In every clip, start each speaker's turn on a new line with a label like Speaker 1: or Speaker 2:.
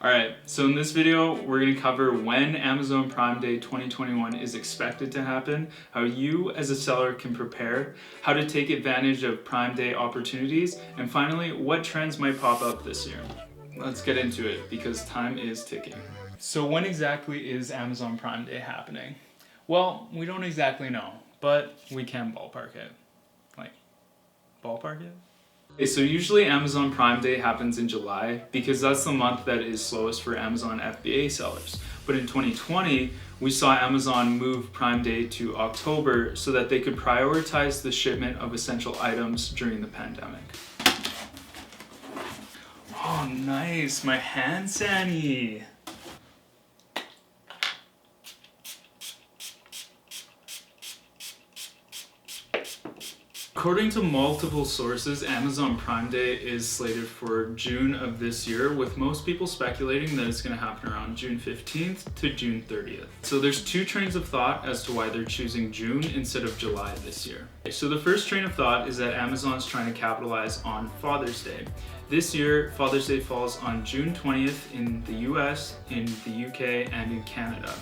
Speaker 1: Alright, so in this video, we're going to cover when Amazon Prime Day 2021 is expected to happen, how you as a seller can prepare, how to take advantage of Prime Day opportunities, and finally, what trends might pop up this year. Let's get into it because time is ticking. So when exactly is Amazon Prime Day happening? Well, we don't exactly know, but we can ballpark it. Like, ballpark it? Okay, so usually Amazon Prime Day happens in July because that's the month that is slowest for Amazon FBA sellers. But in 2020, we saw Amazon move Prime Day to October so that they could prioritize the shipment of essential items during the pandemic. Oh, nice, my hand sani. According to multiple sources, Amazon Prime Day is slated for June of this year, with most people speculating that it's going to happen around June 15th to June 30th. So there's two trains of thought as to why they're choosing June instead of July this year. So the first train of thought is that Amazon's trying to capitalize on Father's Day. This year, Father's Day falls on June 20th in the US, in the UK, and in Canada.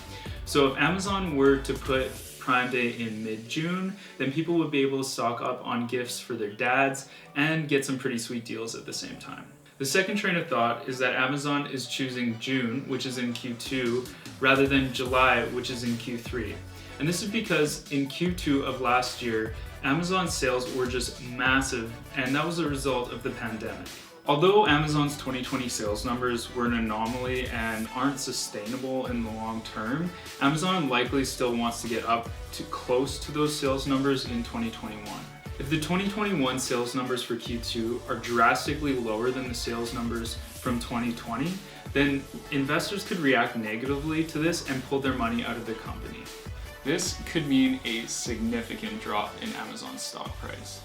Speaker 1: So if Amazon were to put Prime Day in mid-June, then people would be able to stock up on gifts for their dads and get some pretty sweet deals at the same time. The second train of thought is that Amazon is choosing June, which is in Q2, rather than July, which is in Q3. And this is because in Q2 of last year, Amazon's sales were just massive, and that was a result of the pandemic. Although Amazon's 2020 sales numbers were an anomaly and aren't sustainable in the long term, Amazon likely still wants to get up to close to those sales numbers in 2021. If the 2021 sales numbers for Q2 are drastically lower than the sales numbers from 2020, then investors could react negatively to this and pull their money out of the company. This could mean a significant drop in Amazon's stock price.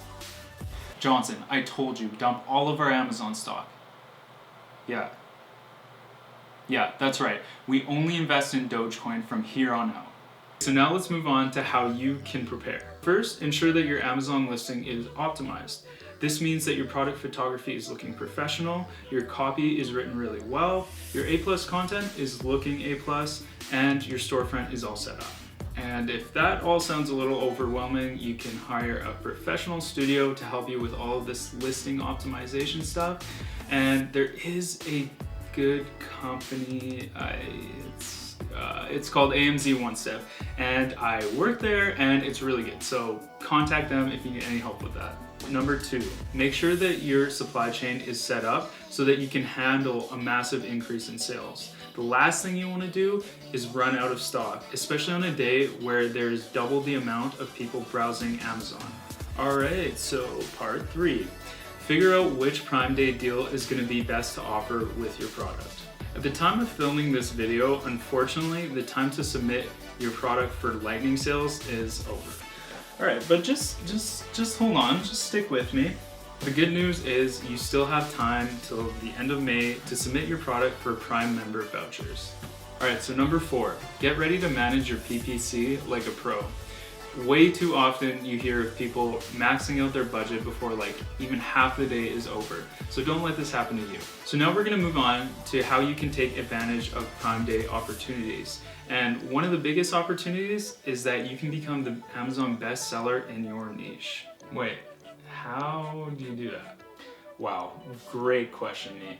Speaker 1: Johnson, I told you, dump all of our Amazon stock. Yeah, that's right. We only invest in Dogecoin from here on out. So now let's move on to how you can prepare. First, ensure that your Amazon listing is optimized. This means that your product photography is looking professional, your copy is written really well, your A+ content is looking A+, and your storefront is all set up. And if that all sounds a little overwhelming, you can hire a professional studio to help you with all of this listing optimization stuff. And there is a good company, it's called AMZ One Step, and I work there and it's really good. So contact them if you need any help with that. Number 2, make sure that your supply chain is set up so that you can handle a massive increase in sales. The last thing you want to do is run out of stock, especially on a day where there's double the amount of people browsing Amazon. Alright, so part 3. Figure out which Prime Day deal is going to be best to offer with your product. At the time of filming this video, unfortunately, the time to submit your product for lightning sales is over. Alright, but just hold on, just stick with me. The good news is you still have time till the end of May to submit your product for Prime member vouchers. Alright, so number 4, get ready to manage your PPC like a pro. Way too often you hear of people maxing out their budget before like even half the day is over. So don't let this happen to you. So now we're going to move on to how you can take advantage of Prime Day opportunities. And one of the biggest opportunities is that you can become the Amazon bestseller in your niche. Wait, how do you do that? Wow, great question, Nate.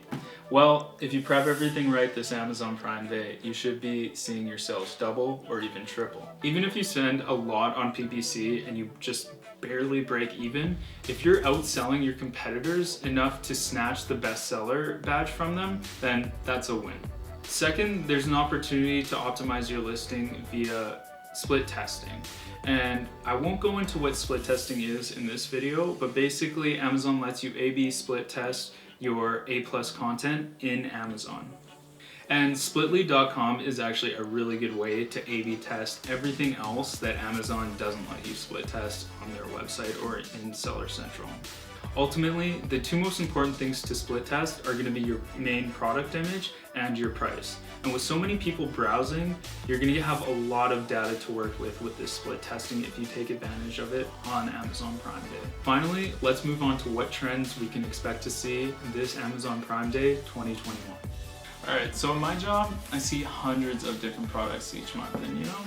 Speaker 1: Well, if you prep everything right this Amazon Prime Day, you should be seeing your sales double or even triple. Even if you spend a lot on PPC and you just barely break even, if you're outselling your competitors enough to snatch the bestseller badge from them, then that's a win. Second, there's an opportunity to optimize your listing via split testing. And I won't go into what split testing is in this video, but basically Amazon lets you A/B split test your A+ content in Amazon. And Splitly.com is actually a really good way to A/B test everything else that Amazon doesn't let you split test on their website or in Seller Central. Ultimately, the two most important things to split test are going to be your main product image and your price. And with so many people browsing, you're going to have a lot of data to work with this split testing if you take advantage of it on Amazon Prime Day. Finally, let's move on to what trends we can expect to see this Amazon Prime Day 2021. Alright, so in my job, I see hundreds of different products each month, and you know,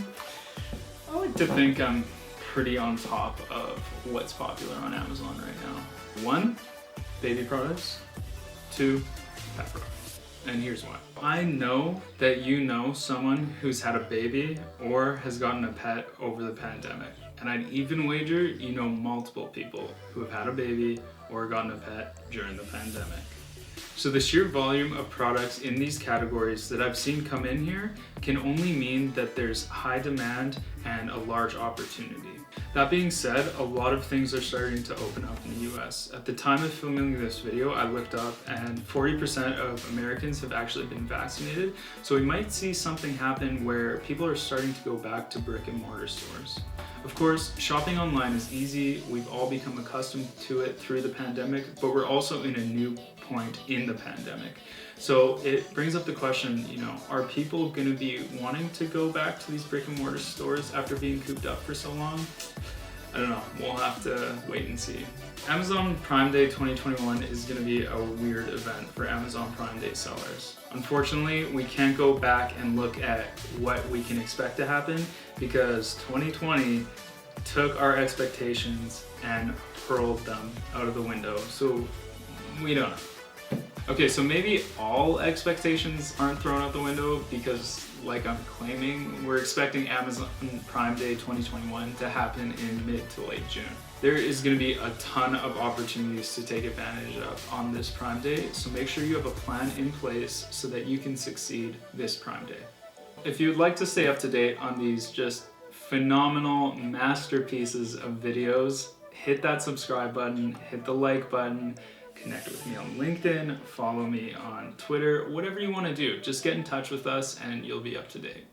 Speaker 1: I like to think I'm pretty on top of what's popular on Amazon right now. 1, baby products. 2, pet products. And here's why. I know that you know someone who's had a baby or has gotten a pet over the pandemic. And I'd even wager you know multiple people who have had a baby or gotten a pet during the pandemic. So the sheer volume of products in these categories that I've seen come in here can only mean that there's high demand and a large opportunity. That being said, a lot of things are starting to open up in the US. At the time of filming this video, I looked up and 40% of Americans have actually been vaccinated. So we might see something happen where people are starting to go back to brick and mortar stores. Of course, shopping online is easy. We've all become accustomed to it through the pandemic, but we're also in a new point in the pandemic. So it brings up the question, you know, are people going to be wanting to go back to these brick and mortar stores after being cooped up for so long? I don't know, we'll have to wait and see. Amazon Prime Day 2021 is going to be a weird event for Amazon Prime Day sellers. Unfortunately, we can't go back and look at what we can expect to happen because 2020 took our expectations and hurled them out of the window. So we don't know. Okay, so maybe all expectations aren't thrown out the window because, like I'm claiming, we're expecting Amazon Prime Day 2021 to happen in mid to late June. There is going to be a ton of opportunities to take advantage of on this Prime Day, so make sure you have a plan in place so that you can succeed this Prime Day. If you'd like to stay up to date on these just phenomenal masterpieces of videos, hit that subscribe button, hit the like button, connect with me on LinkedIn, follow me on Twitter, whatever you want to do. Just get in touch with us and you'll be up to date.